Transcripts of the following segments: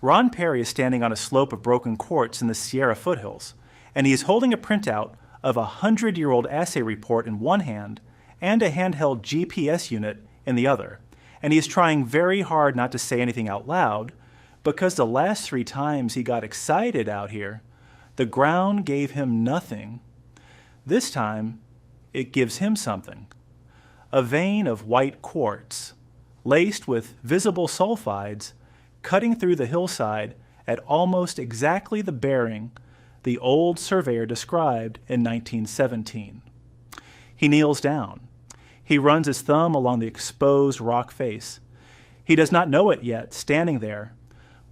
Ron Perry is standing on a slope of broken quartz in the Sierra foothills, and he is holding a printout of a 100-year-old assay report in one hand and a handheld GPS unit in the other. And he is trying very hard not to say anything out loud because the last 3 times he got excited out here, the ground gave him nothing. This time, it gives him something. A vein of white quartz, laced with visible sulfides, cutting through the hillside at almost exactly the bearing the old surveyor described in 1917. He kneels down. He runs his thumb along the exposed rock face. He does not know it yet, standing there,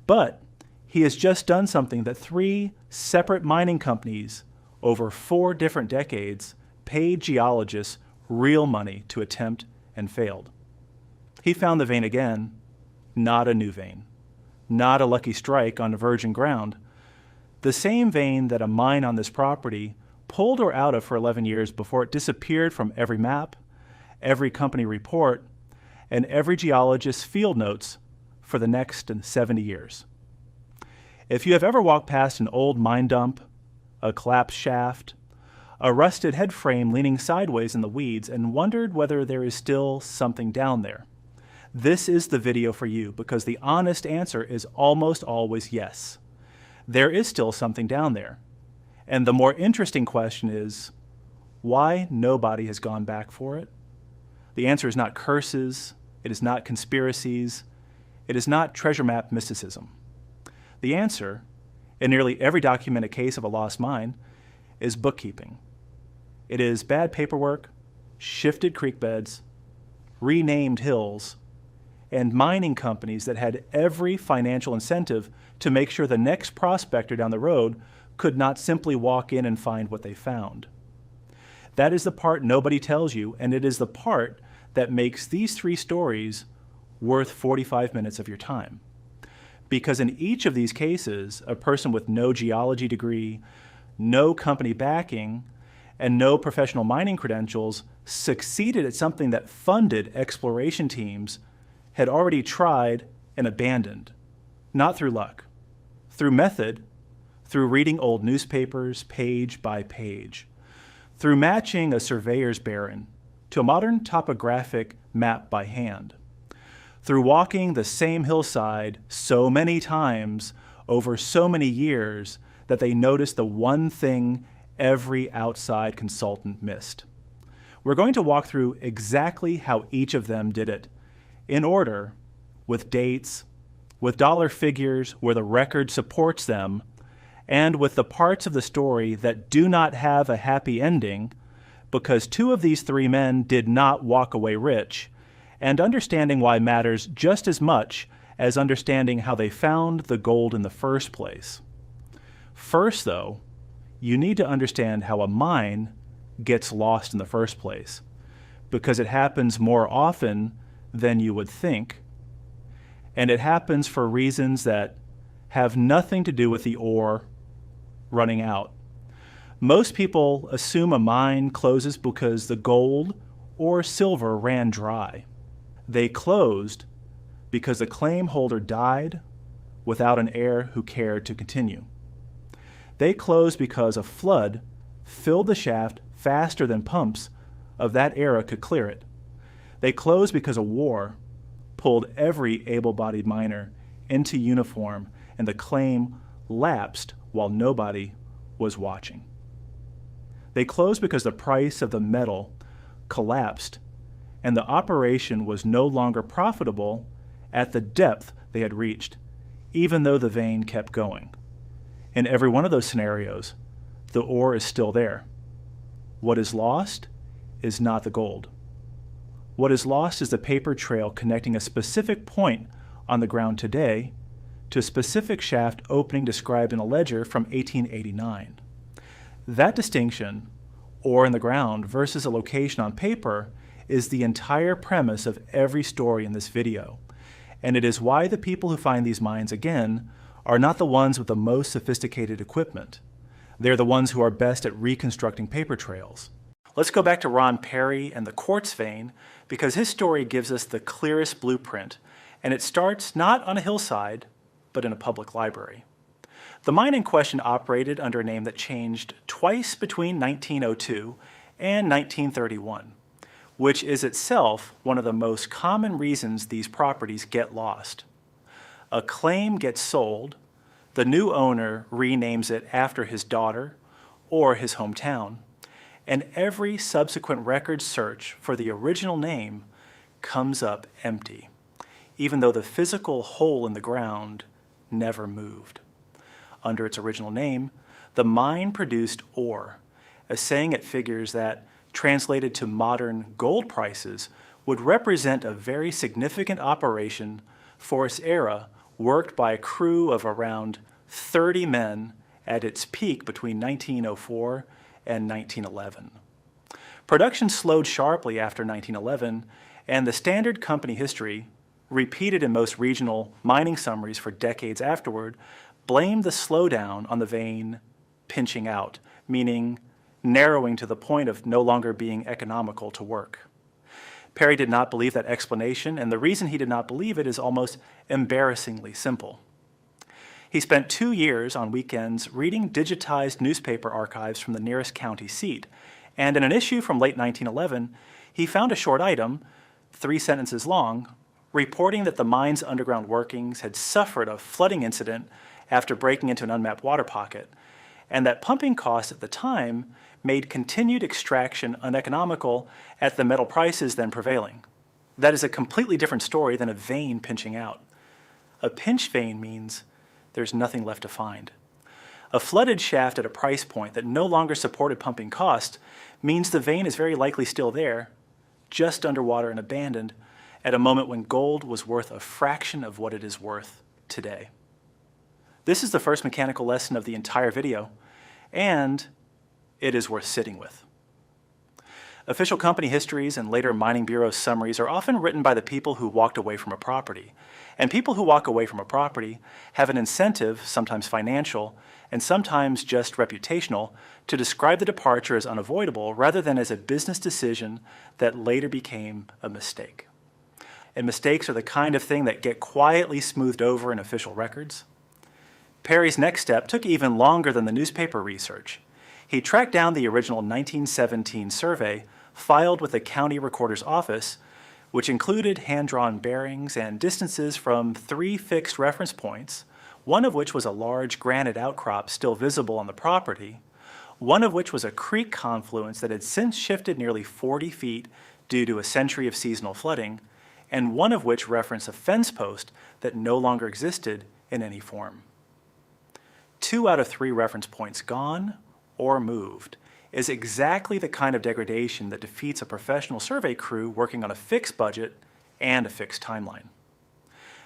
but he has just done something that 3 separate mining companies over 4 different decades paid geologists real money to attempt and failed. He found the vein again, not a new vein. Not a lucky strike on virgin ground. The same vein that a mine on this property pulled her out of for 11 years before it disappeared from every map, every company report, and every geologist's field notes for the next 70 years. If you have ever walked past an old mine dump, a collapsed shaft, a rusted head frame leaning sideways in the weeds, and wondered whether there is still something down there, this is the video for you, because the honest answer is almost always yes. There is still something down there. And the more interesting question is, why nobody has gone back for it? The answer is not curses, it is not conspiracies, it is not treasure map mysticism. The answer, in nearly every documented case of a lost mine, is bookkeeping. It is bad paperwork, shifted creek beds, renamed hills, and mining companies that had every financial incentive to make sure the next prospector down the road could not simply walk in and find what they found. That is the part nobody tells you, and it is the part that makes these 3 stories worth 45 minutes of your time. Because in each of these cases, a person with no geology degree, no company backing, and no professional mining credentials succeeded at something that funded exploration teams had already tried and abandoned, not through luck, through method, through reading old newspapers page by page, through matching a surveyor's barren to a modern topographic map by hand, through walking the same hillside so many times over so many years that they noticed the one thing every outside consultant missed. We're going to walk through exactly how each of them did it, in order, with dates, with dollar figures where the record supports them, and with the parts of the story that do not have a happy ending, because 2 of these 3 men did not walk away rich, and understanding why matters just as much as understanding how they found the gold in the first place. First, though, you need to understand how a mine gets lost in the first place, because it happens more often than you would think, and it happens for reasons that have nothing to do with the ore running out. Most people assume a mine closes because the gold or silver ran dry. They closed because the claim holder died without an heir who cared to continue. They closed because a flood filled the shaft faster than pumps of that era could clear it. They closed because a war pulled every able-bodied miner into uniform, and the claim lapsed while nobody was watching. They closed because the price of the metal collapsed, and the operation was no longer profitable at the depth they had reached, even though the vein kept going. In every one of those scenarios, the ore is still there. What is lost is not the gold. What is lost is the paper trail connecting a specific point on the ground today to a specific shaft opening described in a ledger from 1889. That distinction, ore in the ground versus a location on paper, is the entire premise of every story in this video. And it is why the people who find these mines again are not the ones with the most sophisticated equipment. They're the ones who are best at reconstructing paper trails. Let's go back to Ron Perry and the quartz vein, because his story gives us the clearest blueprint, and it starts not on a hillside, but in a public library. The mine in question operated under a name that changed twice between 1902 and 1931, which is itself one of the most common reasons these properties get lost. A claim gets sold, the new owner renames it after his daughter or his hometown, and every subsequent record search for the original name comes up empty, even though the physical hole in the ground never moved. Under its original name, the mine produced ore, a saying it figures that, translated to modern gold prices, would represent a very significant operation for its era, worked by a crew of around 30 men at its peak between 1904 and 1911. Production slowed sharply after 1911, and the standard company history, repeated in most regional mining summaries for decades afterward, blamed the slowdown on the vein pinching out, meaning narrowing to the point of no longer being economical to work. Perry did not believe that explanation, and the reason he did not believe it is almost embarrassingly simple. He spent 2 years on weekends reading digitized newspaper archives from the nearest county seat, and in an issue from late 1911, he found a short item, 3 sentences long, reporting that the mine's underground workings had suffered a flooding incident after breaking into an unmapped water pocket, and that pumping costs at the time made continued extraction uneconomical at the metal prices then prevailing. That is a completely different story than a vein pinching out. A pinch vein means there's nothing left to find. A flooded shaft at a price point that no longer supported pumping cost means the vein is very likely still there, just underwater and abandoned, at a moment when gold was worth a fraction of what it is worth today. This is the first mechanical lesson of the entire video, and it is worth sitting with. Official company histories and later mining bureau summaries are often written by the people who walked away from a property. And people who walk away from a property have an incentive, sometimes financial, and sometimes just reputational, to describe the departure as unavoidable rather than as a business decision that later became a mistake. And mistakes are the kind of thing that get quietly smoothed over in official records. Perry's next step took even longer than the newspaper research. He tracked down the original 1917 survey filed with the county recorder's office, which included hand-drawn bearings and distances from 3 fixed reference points, one of which was a large granite outcrop still visible on the property, one of which was a creek confluence that had since shifted nearly 40 feet due to a century of seasonal flooding, and one of which referenced a fence post that no longer existed in any form. 2 out of 3 reference points gone or moved is exactly the kind of degradation that defeats a professional survey crew working on a fixed budget and a fixed timeline.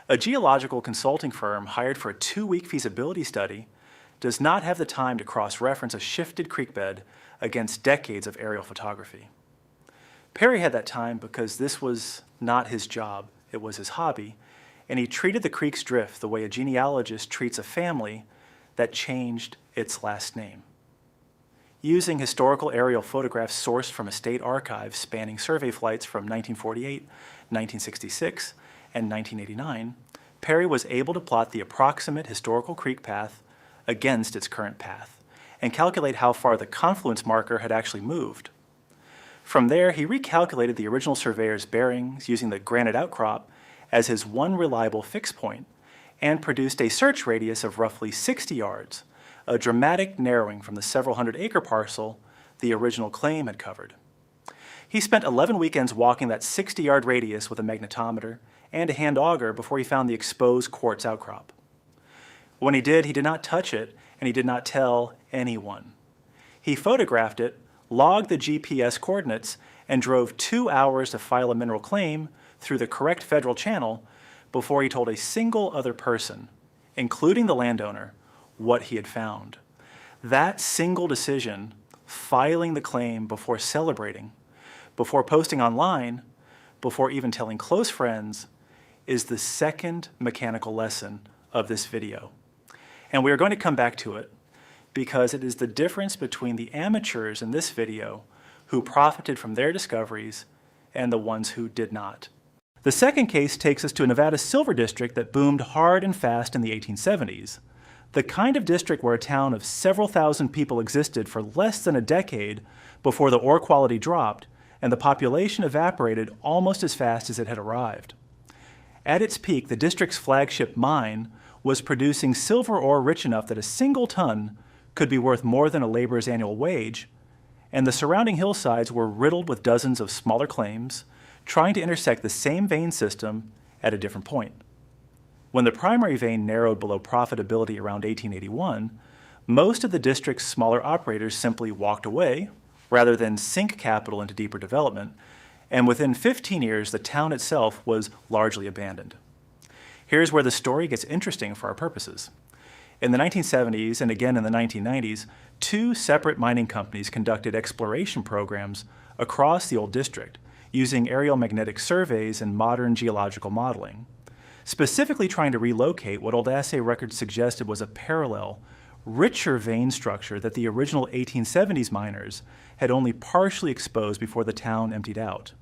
A geological consulting firm hired for a 2-week feasibility study does not have the time to cross-reference a shifted creek bed against decades of aerial photography. Perry had that time because this was not his job, it was his hobby, and he treated the creek's drift the way a genealogist treats a family that changed its last name. Using historical aerial photographs sourced from a state archive spanning survey flights from 1948, 1966, and 1989, Perry was able to plot the approximate historical creek path against its current path and calculate how far the confluence marker had actually moved. From there, he recalculated the original surveyor's bearings using the granite outcrop as his one reliable fixed point and produced a search radius of roughly 60 yards, a dramatic narrowing from the several hundred-acre parcel the original claim had covered. He spent 11 weekends walking that 60-yard radius with a magnetometer and a hand auger before he found the exposed quartz outcrop. When he did not touch it, and he did not tell anyone. He photographed it, logged the GPS coordinates, and drove 2 hours to file a mineral claim through the correct federal channel before he told a single other person, including the landowner, what he had found. That single decision, filing the claim before celebrating, before posting online, before even telling close friends, is the second mechanical lesson of this video. And we are going to come back to it because it is the difference between the amateurs in this video who profited from their discoveries and the ones who did not. The second case takes us to a Nevada silver district that boomed hard and fast in the 1870s. The kind of district where a town of several thousand people existed for less than a decade before the ore quality dropped and the population evaporated almost as fast as it had arrived. At its peak, the district's flagship mine was producing silver ore rich enough that a single ton could be worth more than a laborer's annual wage, and the surrounding hillsides were riddled with dozens of smaller claims trying to intersect the same vein system at a different point. When the primary vein narrowed below profitability around 1881, most of the district's smaller operators simply walked away rather than sink capital into deeper development, and within 15 years, the town itself was largely abandoned. Here's where the story gets interesting for our purposes. In the 1970s and again in the 1990s, two separate mining companies conducted exploration programs across the old district using aerial magnetic surveys and modern geological modeling, specifically trying to relocate what old assay records suggested was a parallel, richer vein structure that the original 1870s miners had only partially exposed before the town emptied out.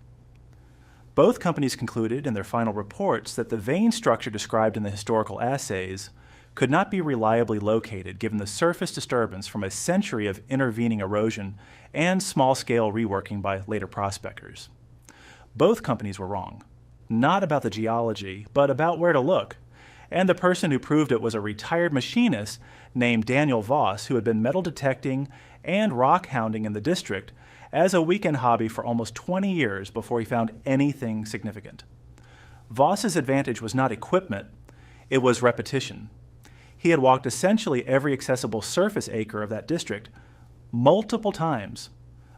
Both companies concluded in their final reports that the vein structure described in the historical assays could not be reliably located given the surface disturbance from a century of intervening erosion and small-scale reworking by later prospectors. Both companies were wrong, not about the geology, but about where to look, and the person who proved it was a retired machinist named Daniel Voss, who had been metal detecting and rock hounding in the district as a weekend hobby for almost 20 years before he found anything significant. Voss's advantage was not equipment, it was repetition. He had walked essentially every accessible surface acre of that district multiple times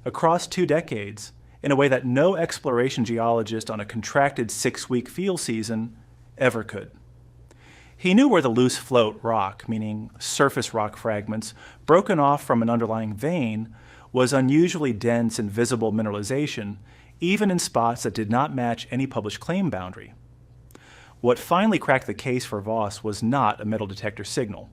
across 2 decades in a way that no exploration geologist on a contracted 6-week field season ever could. He knew where the loose float rock, meaning surface rock fragments broken off from an underlying vein, was unusually dense and visible mineralization, even in spots that did not match any published claim boundary. What finally cracked the case for Voss was not a metal detector signal.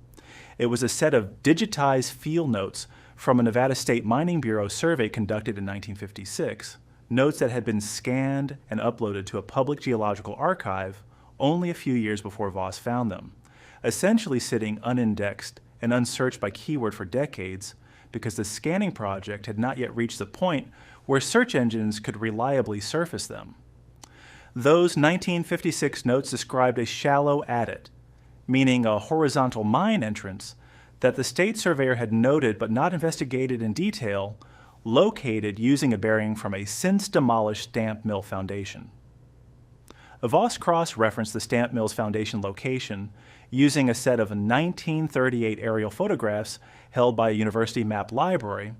It was a set of digitized field notes from a Nevada State Mining Bureau survey conducted in 1956, notes that had been scanned and uploaded to a public geological archive only a few years before Voss found them, essentially sitting unindexed and unsearched by keyword for decades because the scanning project had not yet reached the point where search engines could reliably surface them. Those 1956 notes described a shallow adit, meaning a horizontal mine entrance that the state surveyor had noted but not investigated in detail, located using a bearing from a since-demolished stamp mill foundation. Voss cross-referenced the stamp mill's foundation location using a set of 1938 aerial photographs held by a university map library,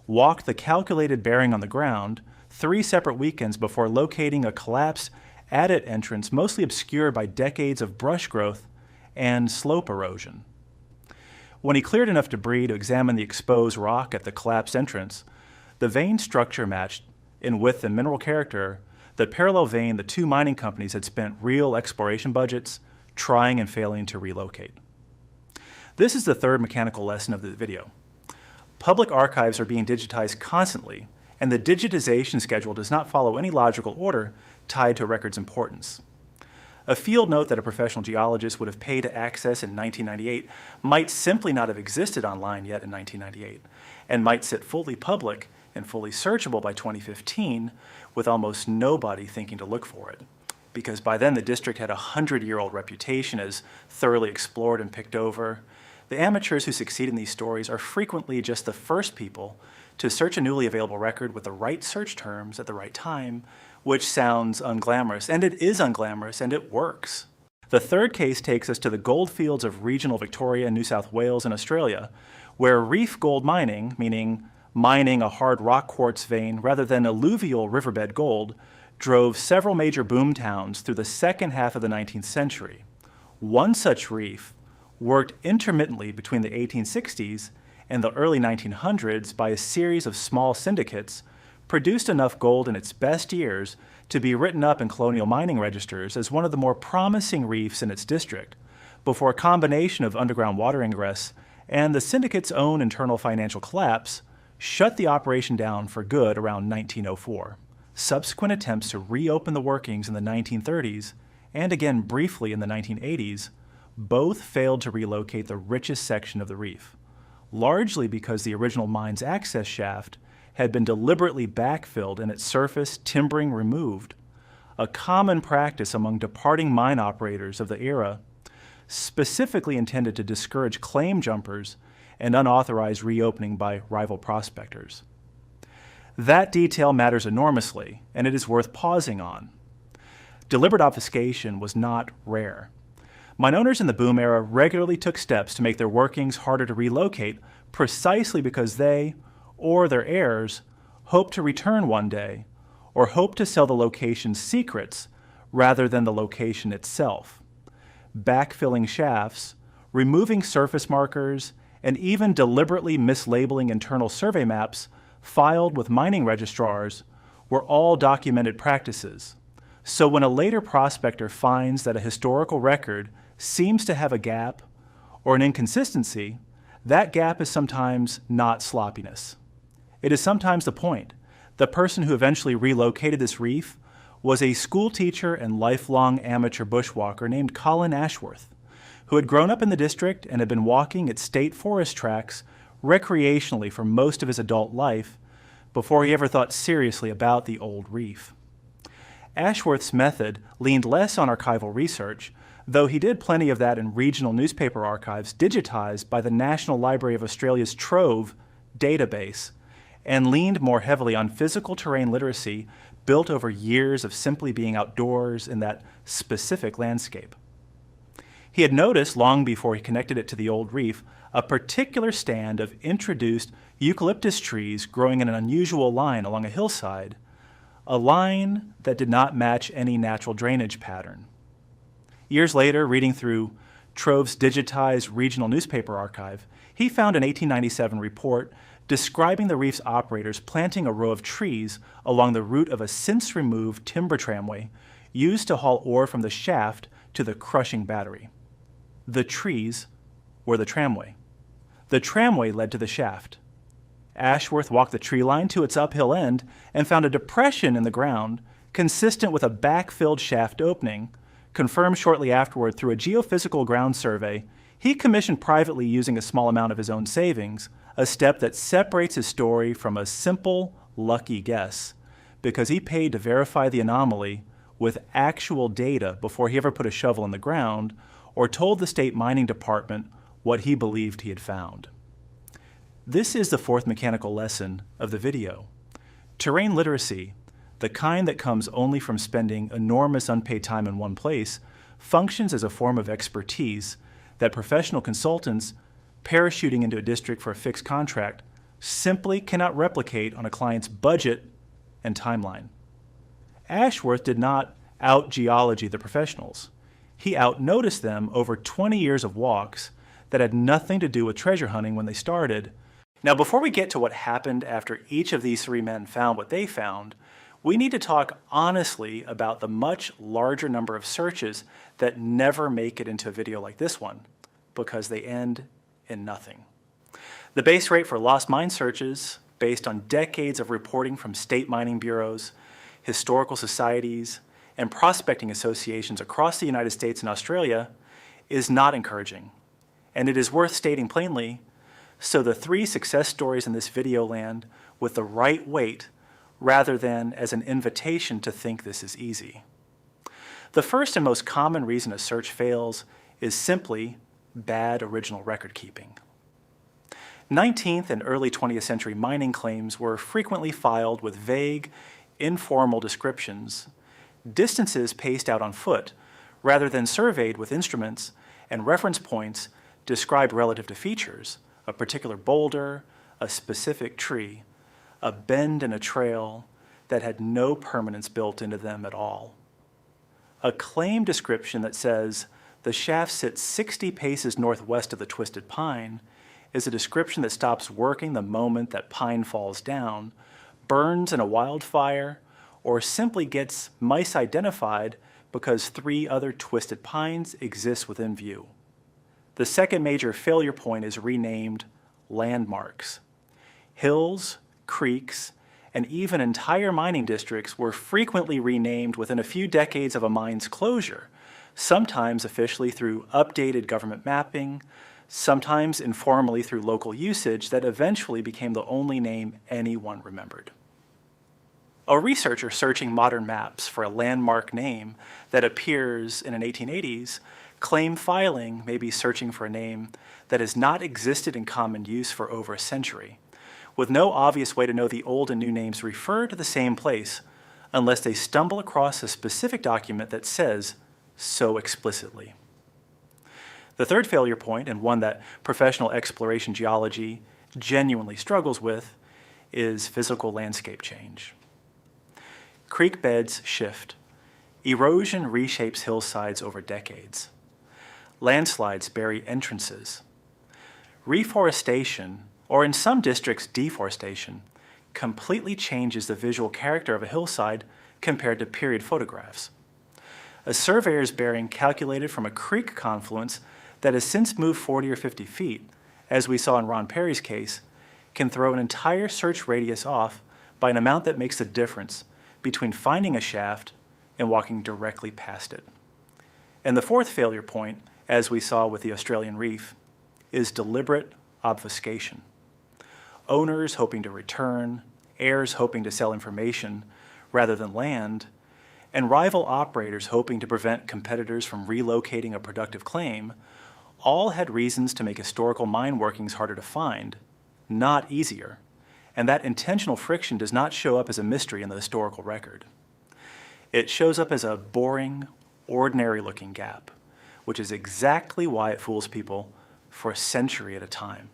walked the calculated bearing on the ground 3 separate weekends before locating a collapsed adit entrance mostly obscured by decades of brush growth and slope erosion. When he cleared enough debris to examine the exposed rock at the collapsed entrance, the vein structure matched, in width and mineral character, the parallel vein the 2 mining companies had spent real exploration budgets trying and failing to relocate. This is the third mechanical lesson of the video. Public archives are being digitized constantly, and the digitization schedule does not follow any logical order tied to a record's importance. A field note that a professional geologist would have paid to access in 1998 might simply not have existed online yet in 1998, and might sit fully public and fully searchable by 2015 with almost nobody thinking to look for it, because by then the district had a 100-year-old reputation as thoroughly explored and picked over. The amateurs who succeed in these stories are frequently just the first people to search a newly available record with the right search terms at the right time, which sounds unglamorous, and it is unglamorous, and it works. The third case takes us to the gold fields of regional Victoria and New South Wales in Australia, where reef gold mining, meaning mining a hard rock quartz vein rather than alluvial riverbed gold, drove several major boom towns through the second half of the 19th century. One such reef worked intermittently between the 1860s and the early 1900s by a series of small syndicates, produced enough gold in its best years to be written up in colonial mining registers as one of the more promising reefs in its district, before a combination of underground water ingress and the syndicate's own internal financial collapse shut the operation down for good around 1904. Subsequent attempts to reopen the workings in the 1930s, and again briefly in the 1980s, both failed to relocate the richest section of the reef, largely because the original mine's access shaft had been deliberately backfilled and its surface timbering removed, a common practice among departing mine operators of the era, specifically intended to discourage claim jumpers and unauthorized reopening by rival prospectors. That detail matters enormously, and it is worth pausing on. Deliberate obfuscation was not rare. Mine owners in the boom era regularly took steps to make their workings harder to relocate precisely because they, or their heirs, hoped to return one day, or hoped to sell the location's secrets rather than the location itself. Backfilling shafts, removing surface markers, and even deliberately mislabeling internal survey maps filed with mining registrars were all documented practices. So when a later prospector finds that a historical record seems to have a gap or an inconsistency, that gap is sometimes not sloppiness. It is sometimes the point. The person who eventually relocated this reef was a school teacher and lifelong amateur bushwalker named Colin Ashworth, who had grown up in the district and had been walking its state forest tracks recreationally for most of his adult life before he ever thought seriously about the old reef. Ashworth's method leaned less on archival research, though he did plenty of that in regional newspaper archives digitized by the National Library of Australia's Trove database, and leaned more heavily on physical terrain literacy built over years of simply being outdoors in that specific landscape. He had noticed, long before he connected it to the old reef, a particular stand of introduced eucalyptus trees growing in an unusual line along a hillside, a line that did not match any natural drainage pattern. Years later, reading through Trove's digitized regional newspaper archive, he found an 1897 report describing the reef's operators planting a row of trees along the route of a since-removed timber tramway used to haul ore from the shaft to the crushing battery. The trees were the tramway. The tramway led to the shaft. Ashworth walked the tree line to its uphill end and found a depression in the ground consistent with a backfilled shaft opening, confirmed shortly afterward through a geophysical ground survey he commissioned privately using a small amount of his own savings, a step that separates his story from a simple, lucky guess, because he paid to verify the anomaly with actual data before he ever put a shovel in the ground or told the state mining department what he believed he had found. This is the fourth mechanical lesson of the video. Terrain literacy, the kind that comes only from spending enormous unpaid time in one place, functions as a form of expertise that professional consultants parachuting into a district for a fixed contract simply cannot replicate on a client's budget and timeline. Ashworth did not out-geology the professionals. He out-noticed them over 20 years of walks that had nothing to do with treasure hunting when they started. Now, before we get to what happened after each of these three men found what they found, we need to talk honestly about the much larger number of searches that never make it into a video like this one, because they end in nothing. The base rate for lost mine searches, based on decades of reporting from state mining bureaus, historical societies, and prospecting associations across the United States and Australia, is not encouraging. And it is worth stating plainly, so the three success stories in this video land with the right weight rather than as an invitation to think this is easy. The first and most common reason a search fails is simply bad original record keeping. 19th and early 20th century mining claims were frequently filed with vague, informal descriptions, distances paced out on foot, rather than surveyed with instruments and reference points described relative to features, a particular boulder, a specific tree, a bend in a trail that had no permanence built into them at all. A claim description that says the shaft sits 60 paces northwest of the twisted pine is a description that stops working the moment that pine falls down, burns in a wildfire, or simply gets misidentified because three other twisted pines exist within view. The second major failure point is renamed landmarks. Hills, creeks, and even entire mining districts were frequently renamed within a few decades of a mine's closure, sometimes officially through updated government mapping, sometimes informally through local usage that eventually became the only name anyone remembered. A researcher searching modern maps for a landmark name that appears in an 1880s claim filing may be searching for a name that has not existed in common use for over a century, with no obvious way to know the old and new names refer to the same place unless they stumble across a specific document that says so explicitly. The third failure point, and one that professional exploration geology genuinely struggles with, is physical landscape change. Creek beds shift. Erosion reshapes hillsides over decades. Landslides bury entrances. Reforestation, or in some districts deforestation, completely changes the visual character of a hillside compared to period photographs. A surveyor's bearing calculated from a creek confluence that has since moved 40 or 50 feet, as we saw in Ron Perry's case, can throw an entire search radius off by an amount that makes the difference between finding a shaft and walking directly past it. And the fourth failure point, as we saw with the Australian reef, is deliberate obfuscation. Owners hoping to return, heirs hoping to sell information rather than land, and rival operators hoping to prevent competitors from relocating a productive claim all had reasons to make historical mine workings harder to find, not easier. And that intentional friction does not show up as a mystery in the historical record. It shows up as a boring, ordinary-looking gap, which is exactly why it fools people for a century at a time.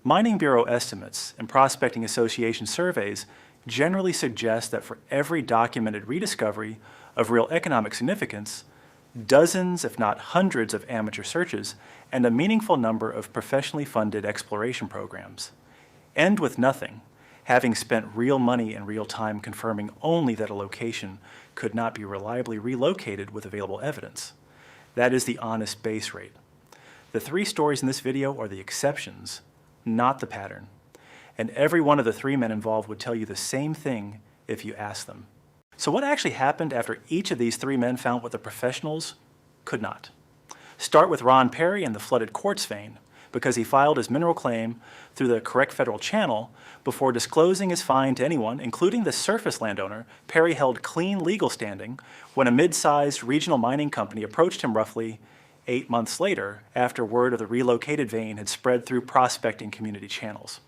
Mining Bureau estimates and Prospecting Association surveys generally suggest that for every documented rediscovery of real economic significance, dozens, if not hundreds, of amateur searches and a meaningful number of professionally funded exploration programs end with nothing, having spent real money in real time confirming only that a location could not be reliably relocated with available evidence. That is the honest base rate. The three stories in this video are the exceptions, not the pattern. And every one of the three men involved would tell you the same thing if you asked them. So what actually happened after each of these three men found what the professionals could not? Start with Ron Perry and the flooded quartz vein, because he filed his mineral claim through the correct federal channel before disclosing his find to anyone, including the surface landowner. Perry held clean legal standing when a mid-sized regional mining company approached him roughly 8 months later after word of the relocated vein had spread through prospecting community channels.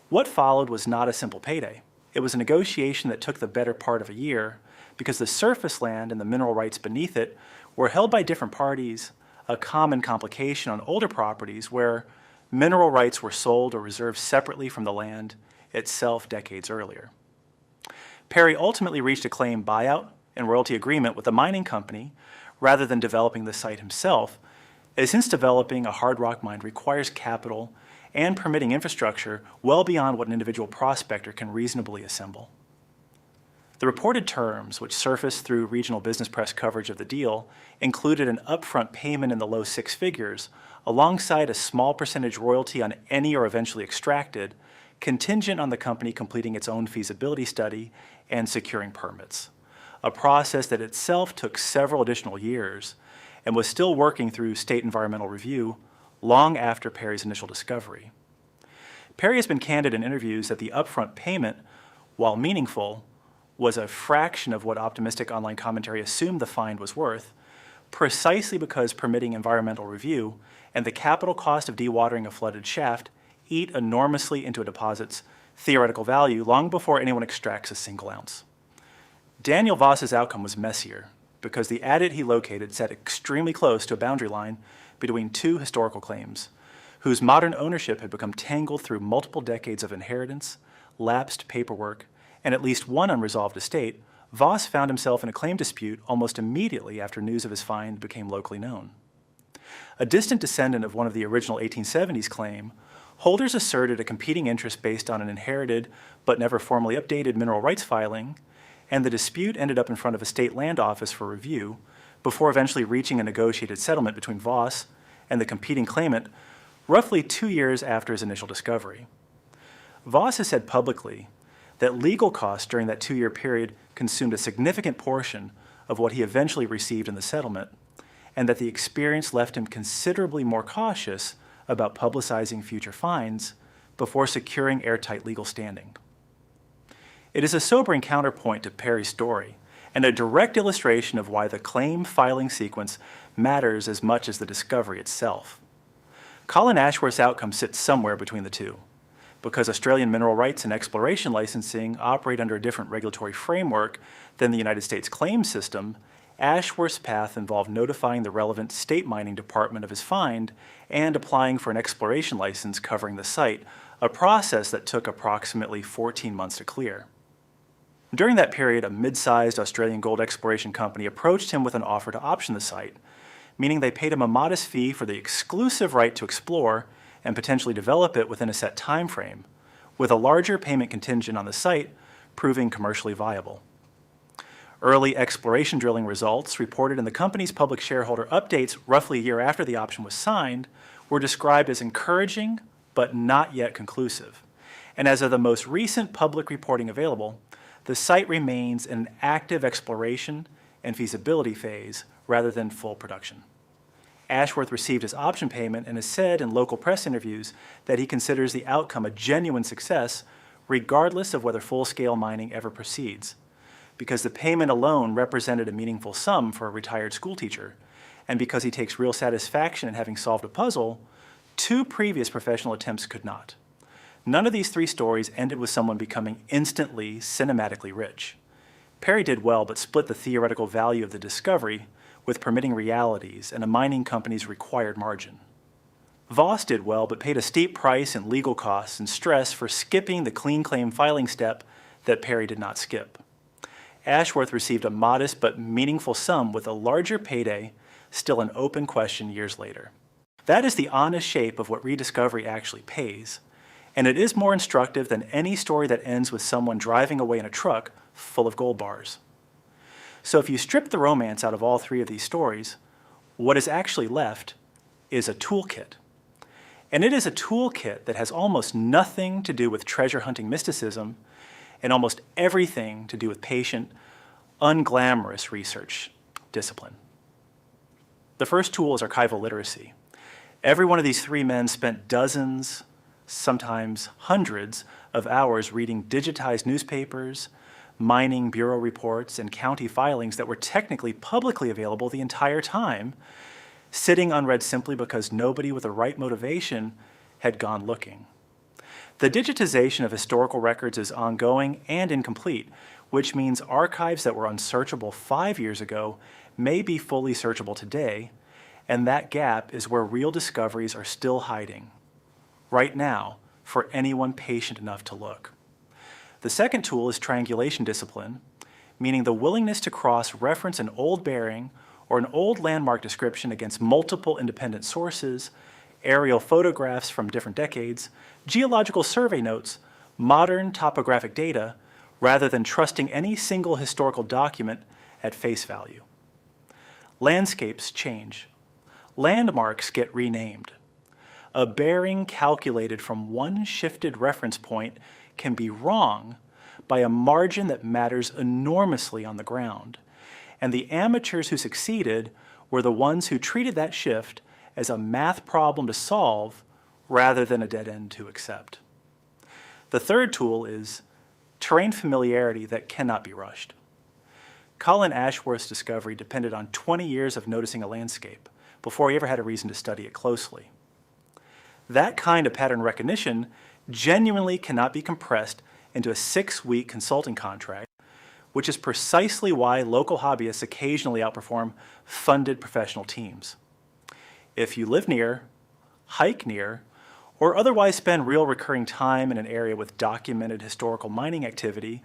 What followed was not a simple payday. It was a negotiation that took the better part of a year because the surface land and the mineral rights beneath it were held by different parties, a common complication on older properties where mineral rights were sold or reserved separately from the land itself decades earlier. Perry ultimately reached a claim buyout and royalty agreement with the mining company rather than developing the site himself, as since developing a hard rock mine requires capital and permitting infrastructure well beyond what an individual prospector can reasonably assemble. The reported terms, which surfaced through regional business press coverage of the deal, included an upfront payment in the low six figures, alongside a small percentage royalty on any or eventually extracted, contingent on the company completing its own feasibility study and securing permits, a process that itself took several additional years and was still working through state environmental review long after Perry's initial discovery. Perry has been candid in interviews that the upfront payment, while meaningful, was a fraction of what optimistic online commentary assumed the find was worth, precisely because permitting environmental review and the capital cost of dewatering a flooded shaft eat enormously into a deposit's theoretical value long before anyone extracts a single ounce. Daniel Voss's outcome was messier because the adit he located sat extremely close to a boundary line between two historical claims, whose modern ownership had become tangled through multiple decades of inheritance, lapsed paperwork, and at least one unresolved estate. Voss found himself in a claim dispute almost immediately after news of his find became locally known. A distant descendant of one of the original 1870s claim, holders asserted a competing interest based on an inherited but never formally updated mineral rights filing, and the dispute ended up in front of a state land office for review before eventually reaching a negotiated settlement between Voss and the competing claimant roughly 2 years after his initial discovery. Voss has said publicly that legal costs during that 2-year period consumed a significant portion of what he eventually received in the settlement, and that the experience left him considerably more cautious about publicizing future fines before securing airtight legal standing. It is a sobering counterpoint to Perry's story, and a direct illustration of why the claim filing sequence matters as much as the discovery itself. Colin Ashworth's outcome sits somewhere between the two. Because Australian mineral rights and exploration licensing operate under a different regulatory framework than the United States claims system, Ashworth's path involved notifying the relevant state mining department of his find and applying for an exploration license covering the site, a process that took approximately 14 months to clear. During that period, a mid-sized Australian gold exploration company approached him with an offer to option the site, meaning they paid him a modest fee for the exclusive right to explore and potentially develop it within a set time frame, with a larger payment contingent on the site proving commercially viable. Early exploration drilling results reported in the company's public shareholder updates roughly a year after the option was signed were described as encouraging but not yet conclusive. And as of the most recent public reporting available, the site remains in an active exploration and feasibility phase rather than full production. Ashworth received his option payment and has said in local press interviews that he considers the outcome a genuine success regardless of whether full-scale mining ever proceeds, because the payment alone represented a meaningful sum for a retired schoolteacher, and because he takes real satisfaction in having solved a puzzle 2 previous professional attempts could not. None of these 3 stories ended with someone becoming instantly, cinematically rich. Perry did well, but split the theoretical value of the discovery with permitting realities and a mining company's required margin. Voss did well, but paid a steep price in legal costs and stress for skipping the clean claim filing step that Perry did not skip. Ashworth received a modest but meaningful sum with a larger payday, still an open question years later. That is the honest shape of what rediscovery actually pays, and it is more instructive than any story that ends with someone driving away in a truck full of gold bars. So if you strip the romance out of all 3 of these stories, what is actually left is a toolkit. And it is a toolkit that has almost nothing to do with treasure hunting mysticism and almost everything to do with patient, unglamorous research discipline. The first tool is archival literacy. Every one of these 3 men spent dozens, sometimes hundreds of hours reading digitized newspapers, mining bureau reports, and county filings that were technically publicly available the entire time, sitting unread simply because nobody with the right motivation had gone looking. The digitization of historical records is ongoing and incomplete, which means archives that were unsearchable 5 years ago may be fully searchable today, and that gap is where real discoveries are still hiding, right now, for anyone patient enough to look. The second tool is triangulation discipline, meaning the willingness to cross-reference an old bearing or an old landmark description against multiple independent sources, aerial photographs from different decades, geological survey notes, modern topographic data, rather than trusting any single historical document at face value. Landscapes change. Landmarks get renamed. A bearing calculated from one shifted reference point can be wrong by a margin that matters enormously on the ground. And the amateurs who succeeded were the ones who treated that shift as a math problem to solve rather than a dead end to accept. The third tool is terrain familiarity that cannot be rushed. Colin Ashworth's discovery depended on 20 years of noticing a landscape before he ever had a reason to study it closely. That kind of pattern recognition genuinely cannot be compressed into a 6-week consulting contract, which is precisely why local hobbyists occasionally outperform funded professional teams. If you live near, hike near, or otherwise spend real recurring time in an area with documented historical mining activity,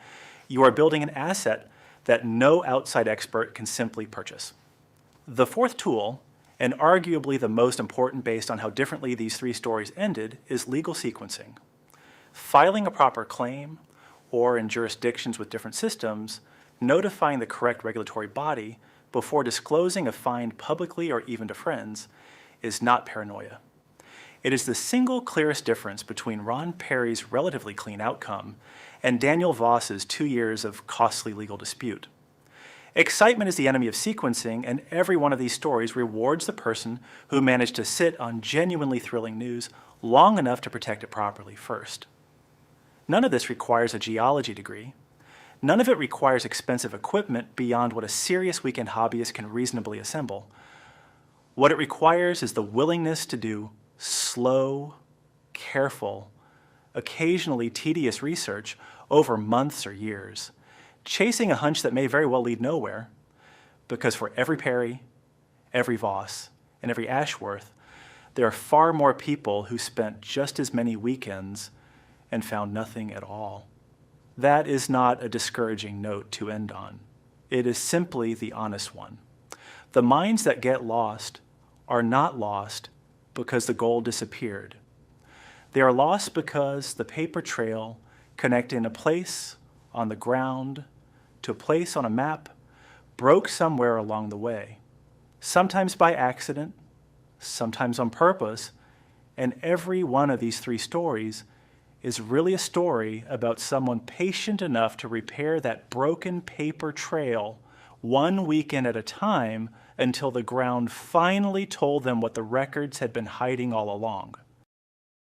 you are building an asset that no outside expert can simply purchase. The fourth tool, and arguably the most important based on how differently these 3 stories ended, is legal sequencing. Filing a proper claim, or in jurisdictions with different systems, notifying the correct regulatory body before disclosing a find publicly or even to friends, is not paranoia. It is the single clearest difference between Ron Perry's relatively clean outcome and Daniel Voss's 2 years of costly legal dispute. Excitement is the enemy of sequencing, and every one of these stories rewards the person who managed to sit on genuinely thrilling news long enough to protect it properly first. None of this requires a geology degree. None of it requires expensive equipment beyond what a serious weekend hobbyist can reasonably assemble. What it requires is the willingness to do slow, careful, occasionally tedious research over months or years, chasing a hunch that may very well lead nowhere, because for every Perry, every Voss, and every Ashworth, there are far more people who spent just as many weekends and found nothing at all. That is not a discouraging note to end on. It is simply the honest one. The mines that get lost are not lost because the gold disappeared. They are lost because the paper trail connecting a place on the ground to a place on a map broke somewhere along the way, sometimes by accident, sometimes on purpose, and every one of these 3 stories is really a story about someone patient enough to repair that broken paper trail 1 weekend at a time until the ground finally told them what the records had been hiding all along.